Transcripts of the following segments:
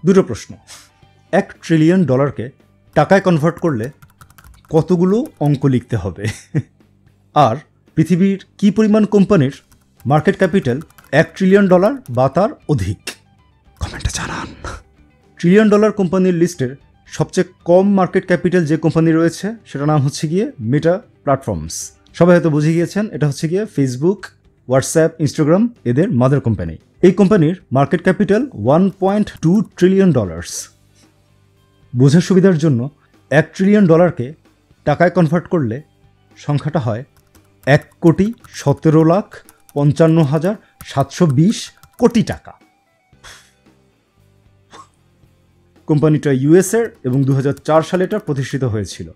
দুটো প্রশ্ন। $1 ট্রিলিয়ন টাকায় কনভার্ট করলে কতগুলো অঙ্ক লিখতে হবে? আর পৃথিবীর কি পরিমাণ কোম্পানির মার্কেট ক্যাপিটাল $1 ট্রিলিয়ন বা তার অধিক? কমেন্টে জানান। ট্রিলিয়ন ডলার কোম্পানির লিস্টের সবচেয়ে কম মার্কেট ক্যাপিটাল যে কোম্পানি রয়েছে সেটার নাম হচ্ছে গিয়ে মেটা প্ল্যাটফর্মস। সবাই হয়তো বুঝে গিয়েছেন, এটা হচ্ছে গিয়ে ফেসবুক, হোয়াটসঅ্যাপ, ইনস্টাগ্রাম এদের মাদার কোম্পানি। এই কোম্পানির মার্কেট ক্যাপিটাল $1.2 ট্রিলিয়ন। বোঝার সুবিধার জন্য $1 ট্রিলিয়ন টাকায় কনভার্ট করলে সংখ্যাটা হয় 1,17,55,720 কোটি টাকা। কোম্পানিটা ইউএসের এবং 2004 সালে এটা প্রতিষ্ঠিত হয়েছিল।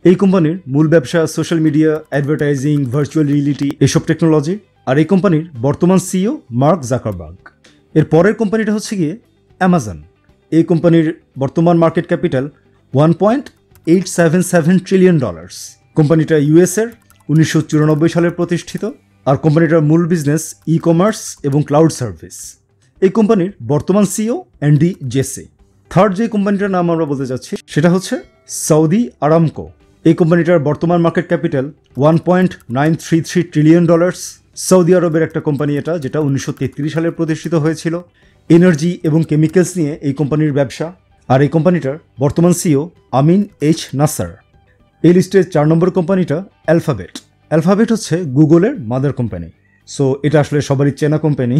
এই কোম্পানির মূল ব্যবসা social media, advertising, virtual reality এসব টেকনোলজি। আর এই কোম্পানির বর্তমান সিইও মার্ক জাকারবার্গ। এর পরের কোম্পানিটা হচ্ছে গিয়ে অ্যামাজন। এই কোম্পানির বর্তমান মার্কেট ক্যাপিটাল $1.877 ট্রিলিয়ন। কোম্পানিটা ইউএসের 1994 সালে প্রতিষ্ঠিত। আর কোম্পানিটার মূল বিজনেস ই কমার্স এবং ক্লাউড সার্ভিস। এই কোম্পানির বর্তমান সিইও অ্যান্ডি জেসে। থার্ড যে কোম্পানিটার নাম আমরা বলতে যাচ্ছি সেটা হচ্ছে সৌদি আরামকো। এই কোম্পানিটার বর্তমান মার্কেট ক্যাপিটাল $1.933 ট্রিলিয়ন। সৌদি আরবের একটা কোম্পানি এটা, যেটা 1933 সালে প্রতিষ্ঠিত হয়েছিল। এনার্জি এবং কেমিক্যালস নিয়ে এই কোম্পানির ব্যবসা। আর এই কোম্পানিটার বর্তমান সিইও আমিন এইচ নাসার। এই লিস্টের 4 নম্বর কোম্পানিটা অ্যালফাবেট। অ্যালফাবেট হচ্ছে গুগলের মাদার কোম্পানি। সো এটা আসলে সবারই চেনা কোম্পানি।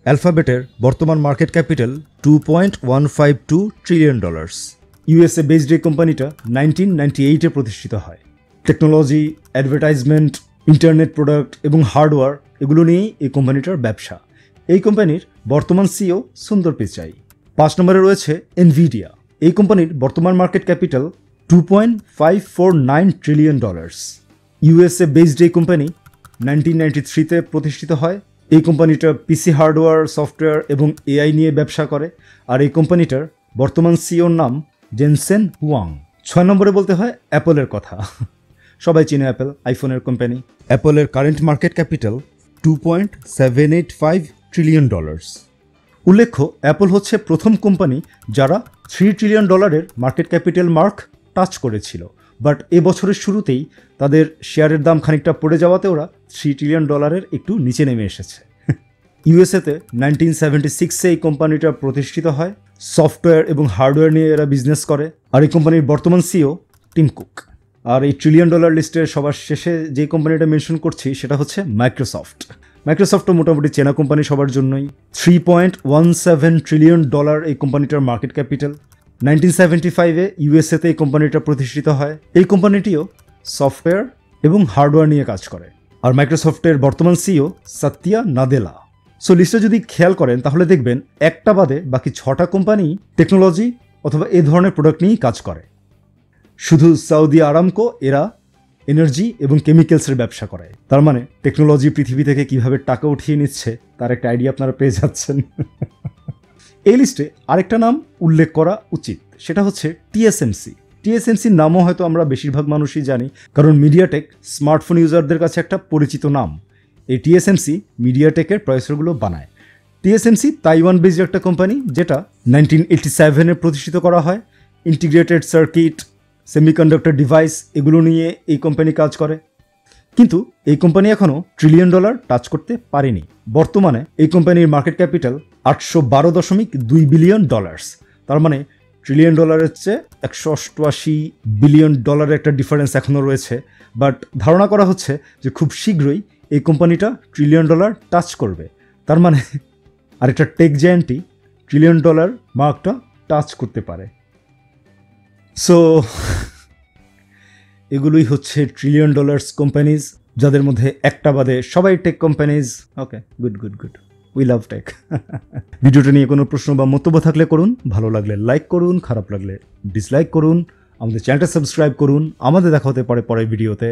অ্যালফাবেটের বর্তমান market capital $2.152 trillion. USA based এই কোম্পানিটা 1998-এ প্রতিষ্ঠিত হয়। টেকনোলজি, অ্যাডভার্টাইজমেন্ট, ইন্টারনেট প্রোডাক্ট এবং হার্ডওয়্যার এগুলো নিয়েই এই কোম্পানিটার ব্যবসা। এই কোম্পানির বর্তমান সিইও সুন্দর পিচাই। 5 নম্বরে রয়েছে এনভিডিয়া। এই কোম্পানির বর্তমান market capital $2.549 trillion. USA based এই কোম্পানি 1993-তে প্রতিষ্ঠিত হয়। এই কোম্পানিটা পিসি হার্ডওয়্যার, সফটওয়্যার এবং এআই নিয়ে ব্যবসা করে। আর এই কোম্পানিটার বর্তমান সিইওর নাম জেনসেন হুয়াং। 6 নম্বরে বলতে হয় অ্যাপলের কথা। সবাই চিনে অ্যাপল, আইফোনের কোম্পানি। অ্যাপলের কারেন্ট মার্কেট ক্যাপিটাল $2.785 ট্রিলিয়ন। উল্লেখ্য, অ্যাপল হচ্ছে প্রথম কোম্পানি যারা $3 trillion market capital mark touch করেছিল। বাট এবছরের শুরুতেই তাদের শেয়ারের দাম খানিকটা পড়ে যাওয়াতে ওরা $3 ট্রিলিয়ন একটু নিচে নেমে এসেছে। ইউএসএতে 1976-এ এই কোম্পানিটা প্রতিষ্ঠিত হয়। সফটওয়্যার এবং হার্ডওয়্যার নিয়ে এরা বিজনেস করে। আর এই কোম্পানির বর্তমান সিইও টিম কুক। আর এই $1 ট্রিলিয়ন লিস্টের সবার শেষে যে কোম্পানিটা মেনশন করছি সেটা হচ্ছে মাইক্রোসফট। মাইক্রোসফটও মোটামুটি চেনা কোম্পানি সবার জন্যই। $3.17 ট্রিলিয়ন এই কোম্পানিটার মার্কেট ক্যাপিটাল। 1975-এ ইউএসএতে এই কোম্পানিটা প্রতিষ্ঠিত হয়। এই কোম্পানিটিও সফটওয়্যার এবং হার্ডওয়্যার নিয়ে কাজ করে। আর মাইক্রোসফটের বর্তমান সিইও সাতিয়া নাদেলা। সো লিস্টে যদি খেয়াল করেন তাহলে দেখবেন একটা বাদে বাকি 6টা কোম্পানি টেকনোলজি অথবা এই ধরনের প্রোডাক্ট নিয়েই কাজ করে। শুধু সৌদি আরামকো এরা এনার্জি এবং কেমিক্যালসের ব্যবসা করে। তার মানে টেকনোলজি পৃথিবী থেকে কিভাবে টাকা উঠিয়ে নিচ্ছে তার একটা আইডিয়া আপনারা পেয়ে যাচ্ছেন। এই লিস্টে আরেকটা নাম উল্লেখ করা উচিত, সেটা হচ্ছে টিএসএমসি। টিএসএমসির নামও হয়তো আমরা বেশিরভাগ মানুষই জানি, কারণ মিডিয়াটেক স্মার্টফোন ইউজারদের কাছে একটা পরিচিত নাম। এই টিএসএমসি মিডিয়াটেকের প্রসেসরগুলো বানায়। টিএসএমসি তাইওয়ান বেসড একটা কোম্পানি, যেটা 1987-এ প্রতিষ্ঠিত করা হয়। ইন্টিগ্রেটেড সার্কিট, সেমিকন্ডাক্টর ডিভাইস এগুলো নিয়ে এই কোম্পানি কাজ করে। কিন্তু এই কোম্পানি এখনও $1 ট্রিলিয়ন টাচ করতে পারেনি। বর্তমানে এই কোম্পানির মার্কেট ক্যাপিটাল $812.2 বিলিয়ন। তার মানে $1 ট্রিলিয়ন চেয়ে $188 বিলিয়ন একটা ডিফারেন্স এখনও রয়েছে। বাট ধারণা করা হচ্ছে যে খুব শীঘ্রই এই কোম্পানিটা $1 ট্রিলিয়ন টাচ করবে। তার মানে আরেকটা টেক জায়ান্টই $1 ট্রিলিয়ন মার্কটা টাচ করতে পারে। সো এগুলোই হচ্ছে $1 ট্রিলিয়ন কোম্পানিজ, যাদের মধ্যে একটা বাদে সবাই tech companies. Okay, good good good, we love tech. ভিডিওটা নিয়ে কোনো প্রশ্ন বা মন্তব্য থাকলে করুন। ভালো লাগলে লাইক করুন, খারাপ লাগলে ডিসলাইক করুন। আমাদের চ্যানেলটা সাবস্ক্রাইব করুন। আমাদের দেখা হতে পারে পরের ভিডিওতে।